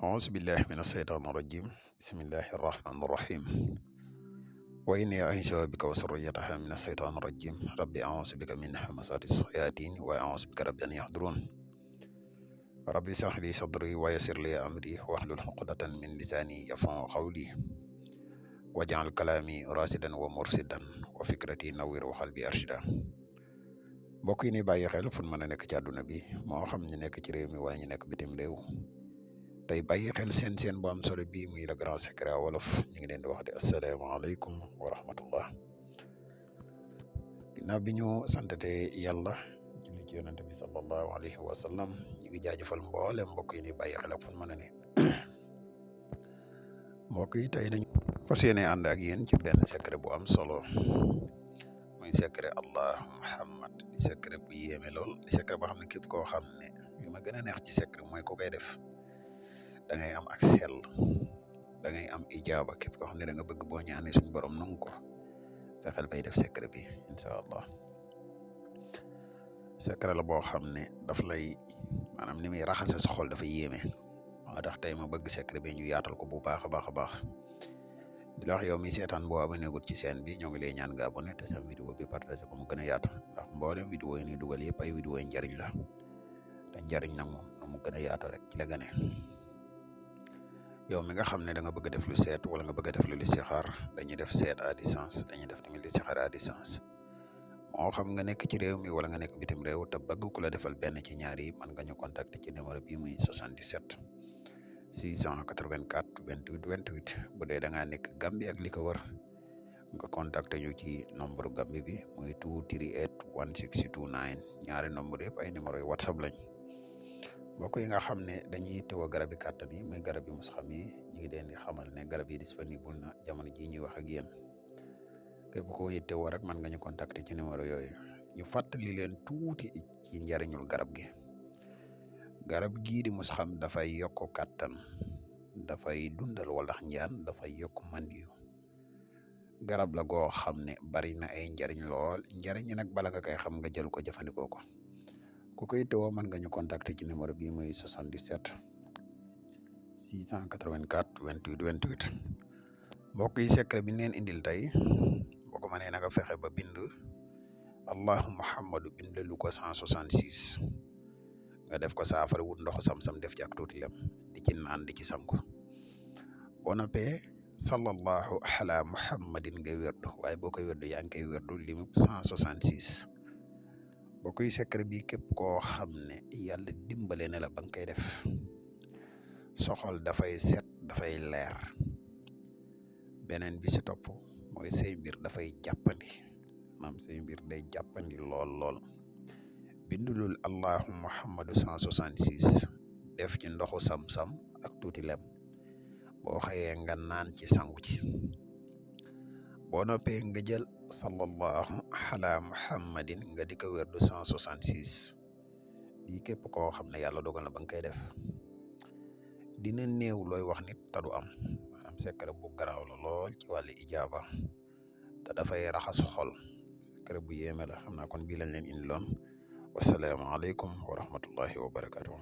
أعوذ بالله من الشيطان الرجيم بسم الله الرحمن الرحيم وإني أعيذها بك وذريتها من الشيطان الرجيم ربي أعوذ بك من همزات الشياطين وأعوذ بك رب أن يحضرون ربي اشرح لي صدري ويسر لي أمري واحلل عقدة من لساني يفقهوا قولي واجعل كلامي راشدا ومرشدا وفكرتي نوير وقلبي أرشدا mbokk yi ni bàyyi xel fu mën a nekk ci àdduna bi moo xam ñu nekk ci réew mi wala ñu nekk bitim réew tey bàyyi xel seen bu am solo bii muy Le Grand Secret wolof ñu ngi leen di wax de asalaamaaleykum wa rahmatullah ginnaaw bi ñu santate yàlla julli ci yonente bi sallallahu alayhi wa sallam ñu ngi jaajëfal mboolem mbokk yi ni bàyyi xel ak fu mën a ne mbokk yi tey dañu fas yéene ànd ak yéen ci benn secret bu am solo muy secret Allah Muhammad di secret bu yéeme lool di secret boo xam ne képp koo xam ne li ma gën a neex ci secret mooy ku koy def da ngay am ak sell da ngay am ijaaba képp koo xam ne da nga bëgg boo ñaanee suñu borom nangu ko fexeel bay def secret bi incha allah secret la boo xam ne daf lay maanaam ni muy raxase sa xol dafa yéeme moo tax tey ma bëgg secret bi ñu yaatal ko bu baax a baax a baax di la wax yow mi seetaan boo abonné gut ci chaîne bi ñoo ngi lay ñaan nga abonné te sa vidéo bi partagé ko mu gën a yaatu ndax mboolem vidéo yi ni dugal yëpp ay vidéo yi njariñ la te njariñ nag moom nu mu gën a yaatu rek ci la gëne yow mi nga xam ne da nga bëgg a def lu seet wala nga bëgg a def lu listixaar dañuy def seet à distance dañuy def tamit listixaar à distance moo xam nga nekk ci réew mi wala nga nekk bitim réew te bëgg ku la defal benn ci ñaar yi mën nga ñu contacter ci numéro bii muy 77 684 28 28 bu dee da ngaa nekk Gambie ak li ko wër nga contacter ñu ci nombre Gambie bi muy 238 1629 ñaari nombre yëpp ay numéro yu WhatsApp lañ. mbokk yi nga xam ne dañuy teewoo garab yi kàttan yi muy garab yi mus xam yi ñu ngi leen di xamal ne garab yi disponible na jamono ji ñuy wax ak yéen képp ko yittewoo rek mën nga ñu contacter ci numéro yooyu ñu fàttali leen tuuti ci njariñul garab gi. garab gii di mus xam dafay yokk kàttan dafay dundal walax njaan dafay yokk mandiyu garab la goo xam ne bari na ay njariñ lool njariñ nag bala nga koy xam nga jël ko jëfandikoo ko. ku koy teewoo mën nga ñu contacter ci numéro bii muy 77 684 28 28 mbokk yi secret bi neen indil tey boo ko mënee na nga fexe ba bind Allahu Muhammadu bind lu ko 166 nga def ko saafara wut ndoxu sam-sam def ci ak tuuti lem di ci naan di ci sangu boo noppee sallallahu ala muhammadin nga wérdu waaye boo koy wérdu yaa ngi koy wérdu limu 166 boo koy secret bi képp koo xam ne yàlla dimbale na la ba nga koy def soxol dafay set dafay leer beneen bi si topp mooy say mbir dafay jàppandi maam say mbir day jàppandi lool bindulul allahu muhammadu 166 def ci ndoxu sam-sam ak tuuti lem boo xëyee nga naan ci sangu ci boo noppee nga jël sallallahu ala muhammadin nga di ko wérdu 166 lii képp koo xam ne yàlla dogal na ba nga koy def dina néew looy wax nit te du am maanaam secret bu garaaw la lool ci wàllu ijaaba te dafay raxas xol secret bu yéeme la xam naa kon bii lañ leen indiloon wasalaamaaleykum wa rahmatullahi wa barakatuh